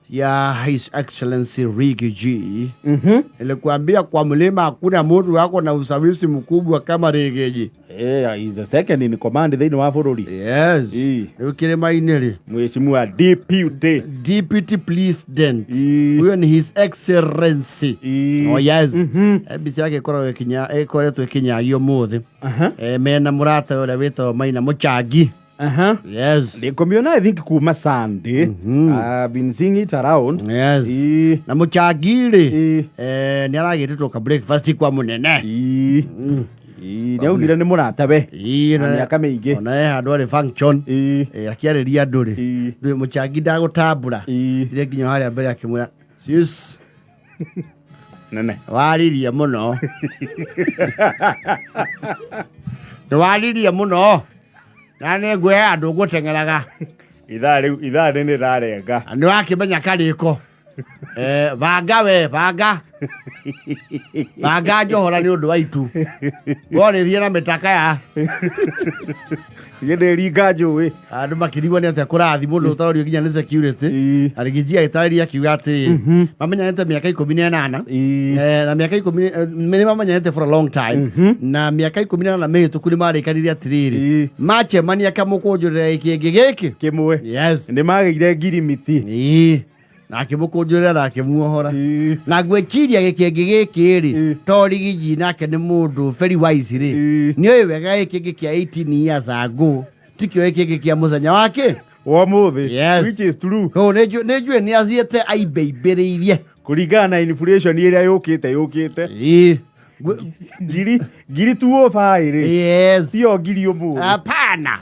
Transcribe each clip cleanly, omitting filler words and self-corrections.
ya His Excellency Ricky G. Nilikwambia kwa mlima hakuna mtu wako na usawisi mkubwa kama Ricky G. He's the second in command thini wa bururi. Yes. Ukirema ineli. Mheshimiwa Deputy President. Huyo ni His Excellency. Oh yes. Bisi yake kora Kenya, kora Kenya hiyo mode. Mena murata yule wito maina mochagi. Yes. The community I think kuma Sunday. I've been seeing it around. Yes. Na muchagire. Ni aragete ka breakfast kwa munene. Nyaugire ni murata be. Na miaka mingi. Ona handu ari function. Akiareria nduri. Nduri muchagi ndagutambura. Ire nginya haria mbere akimwira. Sis. Nene. Wariria muno. Wariria muno. Nane gwe andu gutengeraga. Ithari ni rarenga. Andu akimenya kariko. Banga we, banga. Banga johora ni undu waitu. Wore thie na mitaka ya. Yende ringa njuwe. Andu makirigwo ni ate kurathi mundu utarorio ginya ni security. Arigijia itari akiuga ati mamenyete miaka 18. Na miaka 10 mimi mamenyete for a long time. Na miaka 18 mehitu kuri mari kariria atiriri. Mache mani akamukunjurira ikingi giki kimwe. Yes. Ndi magire ngirimiti. Na akimukunjurira na akimuohora. Na gweciria gikingi giki ri Torigiji nake ni mundu very wise ri. Ni oyi wega gikingi kia 18 years ago. Tikio gikingi kia muthenya wake. Muthi. Yes. Which is true. Ko nejue ni aziete aibeiberirie. Kuringana na inflation iria yukite. Giri tuo faire. Yes. Sio giri omu. Hapana.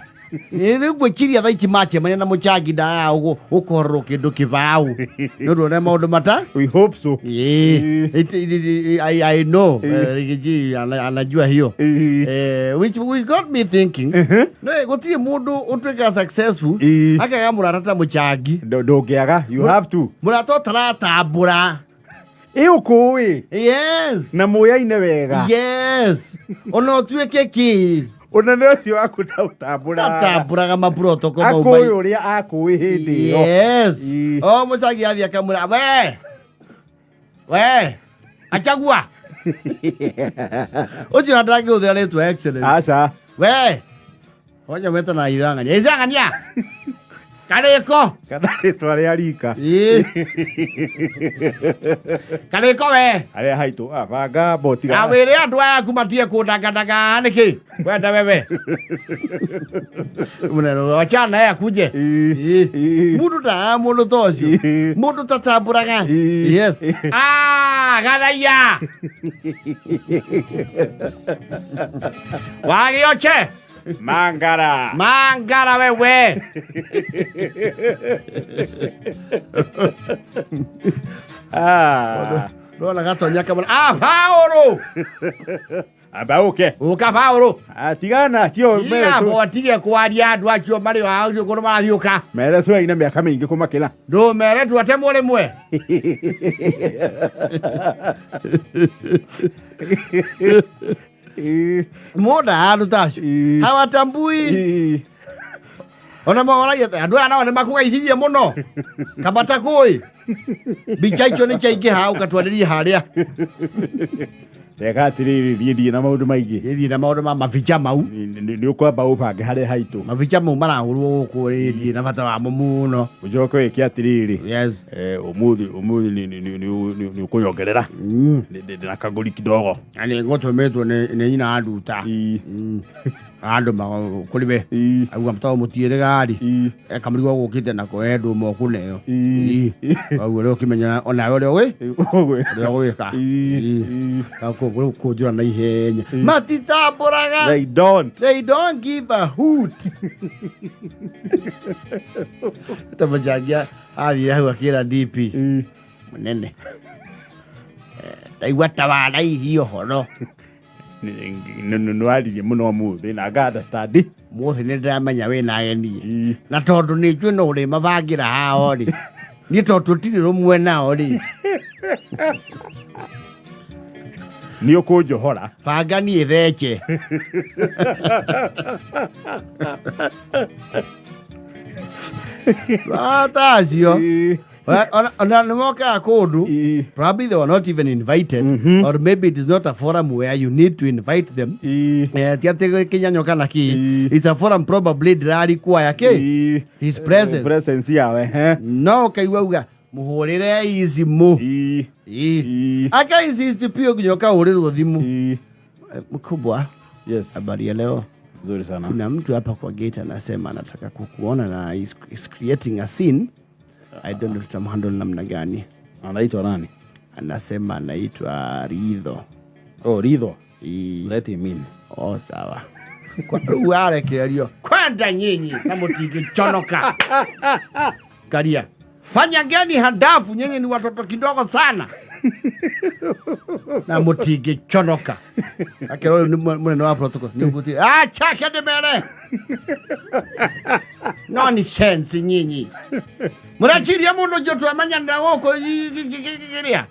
Ni gweciria thaici mache mane na muchangi da ukorro kindu kibau. Ndu na maundu mata? We hope so. I know. Rigiji anajua hiyo. Which got me thinking. No gutire mundu utweka successful akaga murata muchangi. Ndongiaga, you have to. Murata taratambura. Ukui. Yes. Na muyaine wega. Yes. Ono tuweke ki. Ona ndio akutambura. Tatamburaga ma protocol mau bai. Akoi uria akoi hindi yo. Yes. Oh mucagi athia kamura. We. Achagua. Ojo ndagi uthia to excellent. Acha. We. Ojo meta na idangania. Izangania. Kareko. Kadari twari arika. Kareko we. Are haitu banga botiga. Awire andu aya kumatie kundangadaga niki. Wenda wewe. Munero achana ya kuje. Mundu tocio. Mundu tatamburaga. Yes. Gadaya. Wagioche. Mangara wewe. Dola gatonya kama Paulo. Abauke. Uka Paulo. Atigana tio mbele. Ya botige kwaria andu acio mari wa ucio kono marathiuka. Mere tu ina miaka mingi kumakira. Ndo mere tu atemo rimwe. Moda adutash. Hawatambui. Ona mawara andu ana wana makugaithirie muno. Kamata koi. Bichaicho ni chaige ha ukatwariria haria. Tega atiriri thie na maundu maingi. Thie na maundu ma maficha mau. Ni ukwamba ubange hare haitu. Maficha mau marahurwo guku ri na bata wa muno. Ujoko eki atiriri. Yes. Umuthi ni ukuyongerera. Na kaguri kidogo. Ani ngotometwo ni ina aduta. Andu kuribe aguga mtawo mutiere gari kamurigo gukite nako endu moku neyo aguo ro kimenya ona ore we ka ako kujura na ihenya matitamburaga. They don't give a hoot. Tamajagia ali hawa kira DP munene daigwa tabara ihio horo no ali muno muthi na gada study muthi ni ndamenya we na ageni na tondu ni njue no ri mabangira hao ri ni tondu tiri rumwe nao ri ni ukunjohora banga ni theche Atasio. Probably they were not even invited, or maybe it is not a forum where you need to invite them. It's a forum probably that require his presence. No, kaiwauga muhorere izi mu. Aka izi pio kunyoka horero thimu. Mkubwa. Yes. Habari ya leo. Nzuri sana. Kuna mtu hapa kwa gate anasema anataka kukuona na is creating a scene. I don't know tutamhandle namna gani. Anaitwa nani? Anasema anaitwa Ridho. Oh, Ridho. Let him in. Oh, sawa. Kwa uare kelio. Kwenda nyinyi na mutiki chonoka. Karia. Fanya gani hadafu nyinyi ni watoto kidogo sana. Na mutiki chonoka. Akero mune no protocol. Ni mbuti. Chake de bere. Nonsense nyinyi. Murachiria muno jotu amanya ndagoko giria.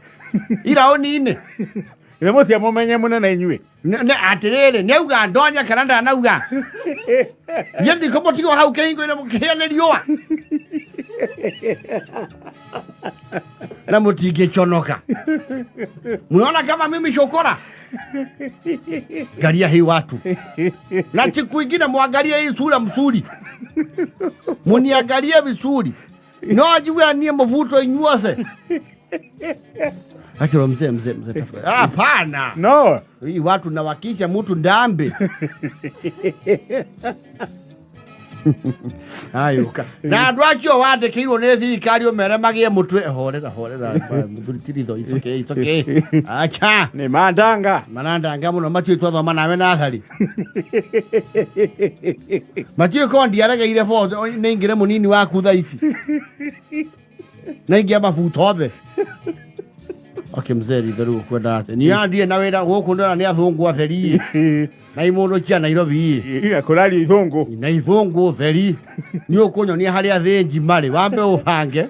Ira oni ine. Ile mutia mumenye munene inywe. Ne atirere neuga ndonya karanda nauga. Yendi komo tigo hau keingo ina mukene riwa. Na mutige chonoka. Munaona kama mimi shokora? Garia hii watu. Na siku ingine muangalie hii sura mzuri. Muniangalie vizuri. No ajue anie mafuto inyuase. Akiro mzee tafadhali. Hapana. No. Hii watu nawakisha mtu ndambe. Ayuka. Na ndwacho wande kiro ne thirikari omere magie mutwe horera. Muthirithiritho it's okay. Acha. Ni mandanga muno matwe twathoma nawe na athari. Matwe kondi arageire pho ningire munini waku tha ici. Na ingia mafutobe. Okay mzee Ridho kwenda ate. Ni andie na wera guku ndona ni athungu atheri. Na imundo cia Nairobi. Ina kurari ithungu. Na ithungu theri. Ni ukunyo ni hari athenji mari wambe upange.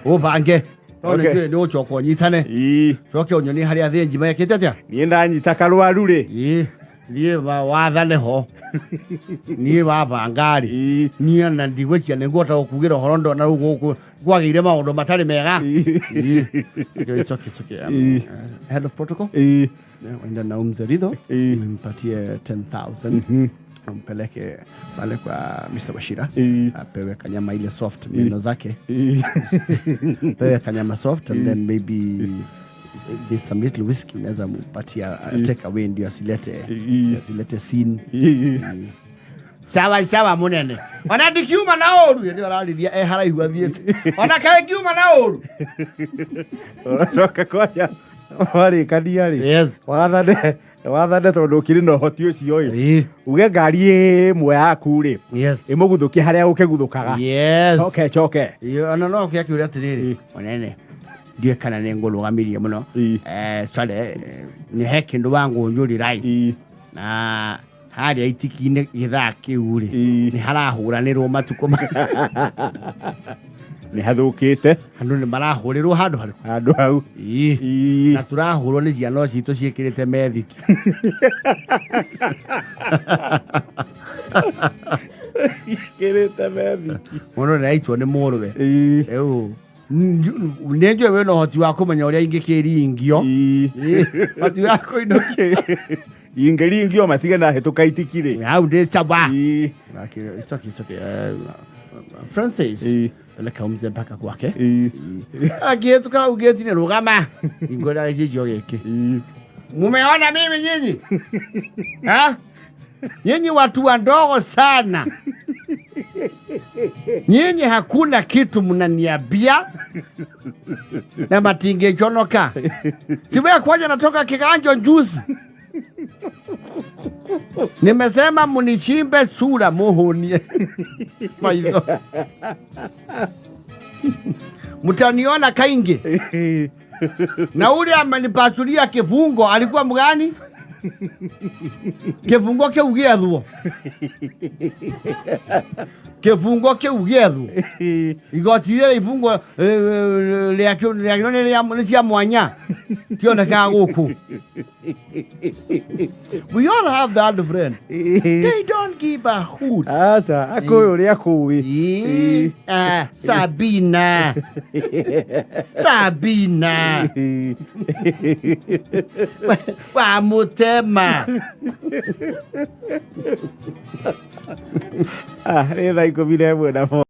Upange. Okay. Ni uchoko nyitane. Coke unyo ni hari athenji mayekete atia. Ni ndanyita karwaru ri. Ni wathane ho. Ni wabangari. Ni na ndigwekia ngota ukugira horondo na guku gwagire maundu matari mega. It's okay. Head of protocol. Wenda na mzee Ridho mpatie 10,000. Mpeleke pale kwa Mr. Bashira. Apewe kanyama ile soft meno zake. Pewe kanyama soft and then maybe there's some little whiskey unaweza mpatia take away ndio asilete scene. Sawa munene. Ona dikiuma na oru ndio araliria haraihu athiete. Ona kae kiuma na oru. Oracoka kwaja. Wari kadiari. Yes. Wathane tondu kiri no hoti ucio ii. Uge ngari imwe yaku ri. Yes. Imuguthukia haria ukiguthukaga. Yes. Choke. Ona no kiakira atiriri. Munene. Ndiye kana nengolugamirie muno. Sale ni hekindu wangu njuri rai. Na haria itikine githaa kiu ri. Ni harahuranirwo matuko. Ni hathukite. Andu ni marahurirwo handu hau. Na turahurwo ni ciana citu ciikirite methiki. Ikirite methiki. Muno naitwo ni murwe. Nenjwe we no hoti wa kumenya uria ingikiringio. Hoti wa kuinokie. Ingiringio matige na hetuka itikire. Hau de saba. It's okay. Francis. Peleka mzee mpaka kwake. Agietuka ugeti ni rugama. Ingora hiyo yake. Mumeona mimi nyinyi? Ha? Nyinyi watu wadogo sana. Nyinyi hakuna kitu mnaniambia. Na matinge chonoka. Siwe kwaje natoka kiganjo juzi. Nimesema munichimbe sura muhuni. Maizo. Mutaniona kaingi. Na ule amenipasulia kifungo alikuwa mgani? Kifungo ke ugedho. Kifungo ke ugedho. Igotire ifungo le mwanya. tioneka gũkũ. We all have that friend. They don't give a hoot. Asa, ako uri akuwi. Sabina. Sabina. Wamutema. Ni thaa 11 na